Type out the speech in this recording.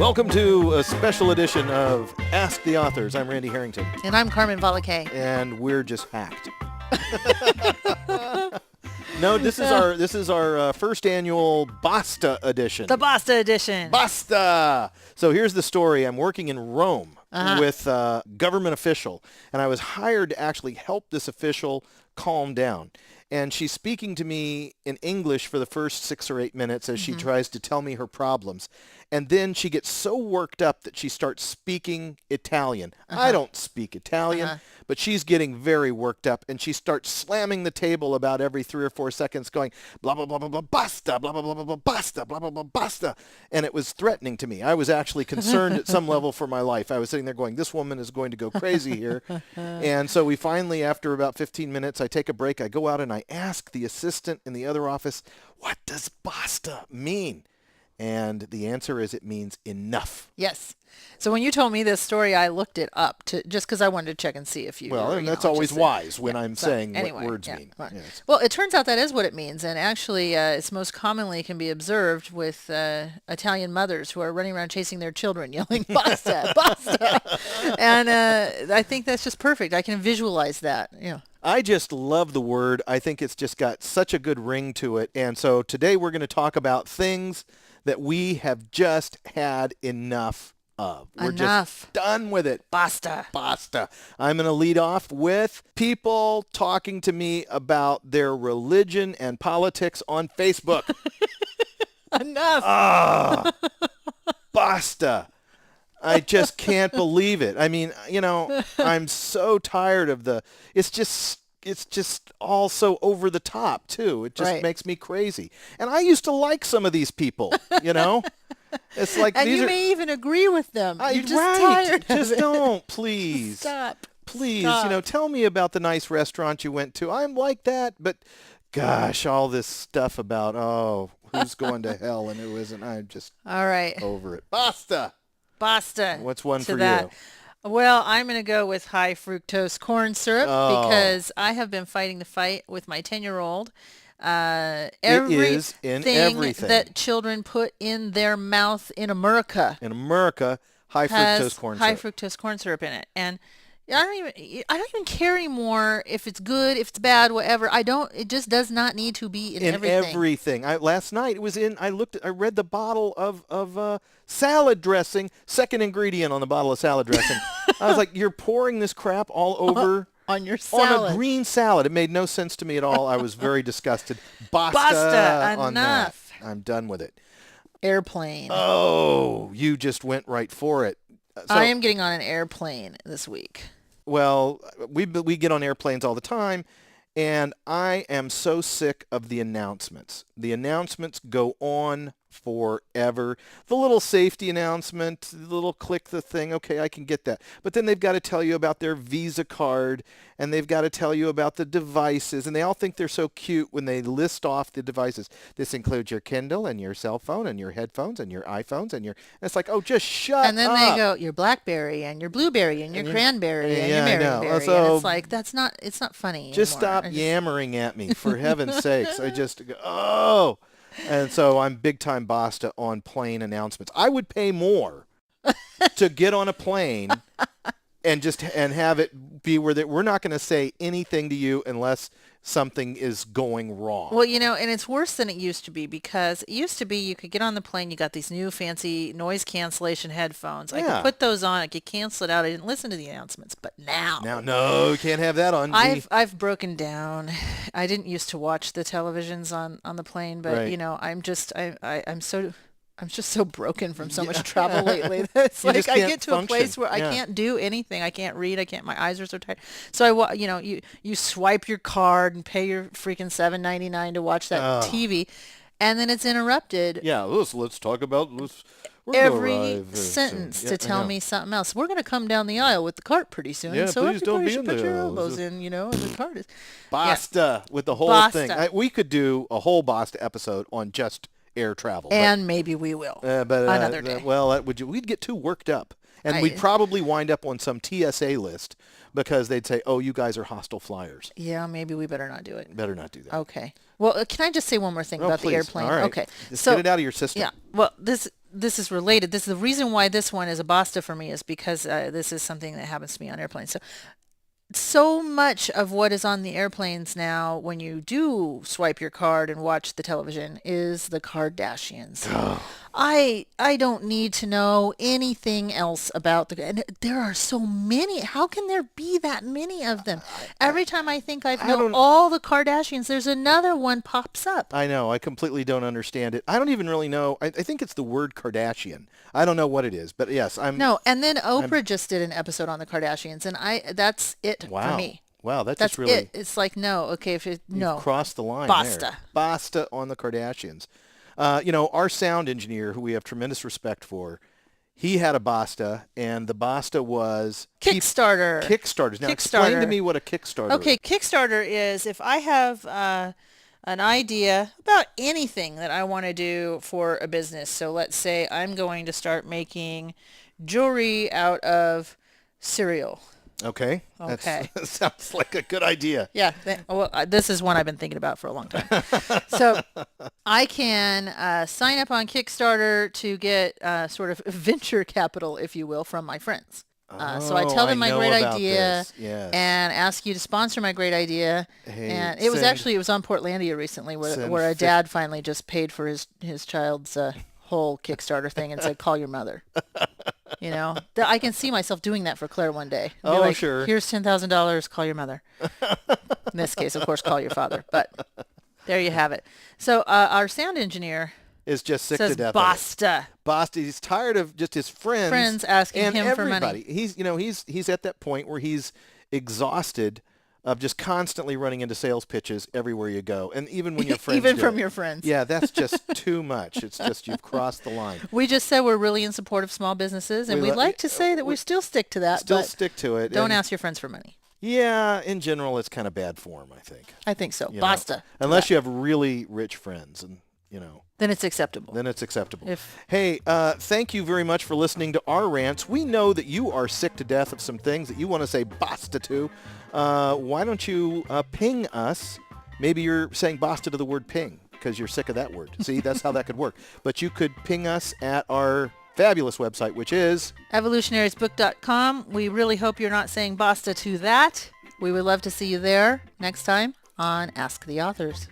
Welcome to a special edition of Ask the Authors. I'm Randy Harrington. And I'm Carmen Valakay. And we're just hacked. No, this is our first annual Basta edition. The Basta edition. Basta! So here's the story. I'm working in Rome with a government official, and I was hired to actually help this official calm down. And she's speaking to me in English for the first 6 or 8 minutes as she tries to tell me her problems. And then she gets so worked up that she starts speaking Italian. I don't speak Italian, but she's getting very worked up. And she starts slamming the table about every 3 or 4 seconds going, blah, blah, blah, blah, blah, basta, blah, blah, blah, blah, blah, basta, blah, blah, blah, basta. And it was threatening to me. I was actually concerned at some level for my life. I was sitting there going, this woman is going to go crazy here. And so we finally, after about 15 minutes, I take a break. I go out and I ask the assistant in the other office, what does basta mean? And the answer is it means enough. Yes. So when you told me this story, I looked it up just because I wanted to check and see if you. Well, and that's always wise when I'm saying what words mean. Right. Yes. Well, it turns out that is what it means, and actually, it's most commonly can be observed with Italian mothers who are running around chasing their children, yelling "Basta, basta," and I think that's just perfect. I can visualize that. Yeah. I just love the word. I think it's just got such a good ring to it, and so today we're going to talk about things that we have just had enough of. We're just done with it. Basta. Basta. I'm going to lead off with people talking to me about their religion and politics on Facebook. Enough. Basta. I just can't believe it. I mean, I'm so tired of it's just all so over the top, too. It just makes me crazy. And I used to like some of these people, It's like and you may even agree with them. You're just tired of Just it. don't, please. Stop. Please, Stop. Tell me about the nice restaurant you went to. I'm like that, but gosh, all this stuff about, who's going to hell and who isn't, I'm just all right. over it. Basta. Basta. What's one for that. you? Well, I'm going to go with high fructose corn syrup because I have been fighting the fight with my 10-year-old. It is in everything that children put in their mouth in America. In America, high fructose corn syrup. High fructose corn syrup in it. And I don't even care anymore if it's good, if it's bad, whatever. It just does not need to be in everything. Last night it was I read the bottle of salad dressing, second ingredient on the bottle of salad dressing. I was like, you're pouring this crap all over on your salad. On a green salad. It made no sense to me at all. I was very disgusted. Basta, on that. enough. I'm done with it. Airplane. Oh, you just went right for it. So, I am getting on an airplane this week. Well, we get on airplanes all the time, and I am so sick of the announcements. The announcements go on forever. The little safety announcement, the little click the thing, okay, I can get that. But then they've got to tell you about their Visa card, and they've got to tell you about the devices, and they all think they're so cute when they list off the devices. This includes your Kindle and your cell phone and your headphones and your iPhones and it's like, oh, just shut up. And then they go, your BlackBerry and your Blueberry and your Cranberry and your Maryberry. So, and it's like, it's not funny just anymore. Stop yammering at me, for heaven's sakes. I just go, And so I'm big time Basta on plane announcements. I would pay more to get on a plane and have it be where we're not going to say anything to you unless something is going wrong. Well, and it's worse than it used to be because it used to be you could get on the plane, you got these new fancy noise cancellation headphones. I could put those on, I could cancel it out. I didn't listen to the announcements, but now no, you can't have that on. I've broken down. I didn't used to watch the televisions on the plane, but I'm just so broken from so much travel lately. It's like I get to a place where I can't do anything. I can't read. My eyes are so tired. So you swipe your card and pay your freaking $7.99 to watch that TV, and then it's interrupted. Yeah, let's talk about every sentence to tell me something else. We're going to come down the aisle with the cart pretty soon. Yeah, so please don't be should in put there. your elbows in, the cart is. Basta with the whole thing. We could do a whole Basta episode on just air travel. And maybe we will another day. We'd get too worked up. And we'd probably wind up on some TSA list because they'd say, oh, you guys are hostile flyers. Yeah, maybe we better not do it. Better not do that. Okay. Well, can I just say one more thing about the airplane? All right. Okay. Just get it out of your system. Yeah. Well, this this is related. This is the reason why this one is a Basta for me is because this is something that happens to me on airplanes. So much of what is on the airplanes now, when you do swipe your card and watch the television, is the Kardashians. I don't need to know anything else about and there are so many. How can there be that many of them? Every time I think I know all the Kardashians, there's another one pops up. I know. I completely don't understand it. I don't even really know. I think it's the word Kardashian. I don't know what it is, but yes, No, and then Oprah just did an episode on the Kardashians, and that's it for me. Wow, that's just really it. It's like, no, okay, You've crossed the line. Basta. There. Basta on the Kardashians. Our sound engineer, who we have tremendous respect for, he had a Basta, and the Basta was Kickstarter. Kickstarters. Now, explain to me what a Kickstarter is. Okay, Kickstarter is if I have an idea about anything that I want to do for a business. So let's say I'm going to start making jewelry out of cereal. Okay. That sounds like a good idea. Yeah. This is one I've been thinking about for a long time. So I can sign up on Kickstarter to get sort of venture capital, if you will, from my friends. So I tell them my great idea and ask you to sponsor my great idea. Hey, and it was on Portlandia recently where a dad finally just paid for his child's whole Kickstarter thing and said, call your mother. I can see myself doing that for Claire one day. Sure. Here's $10,000. Call your mother. In this case, of course, call your father. But there you have it. So our sound engineer is just sick says to death. Basta. Basta. He's tired of just his friends asking and him everybody. for money. He's at that point where he's exhausted of just constantly running into sales pitches everywhere you go, and even when your friends even from your friends. Yeah, that's just too much. It's just you've crossed the line. We just said we're really in support of small businesses, and we'd like to say that we still stick to that. Stick to it. Don't ask your friends for money. Yeah, in general, it's kind of bad form, I think. I think so. Basta. Unless you have really rich friends, and then it's acceptable. Hey, thank you very much for listening to our rants. We know that you are sick to death of some things that you want to say basta to. Why don't you ping us? Maybe you're saying basta to the word ping because you're sick of that word. See, that's how that could work. But you could ping us at our fabulous website, which is evolutionariesbook.com. We really hope you're not saying basta to that. We would love to see you there next time on Ask the Authors.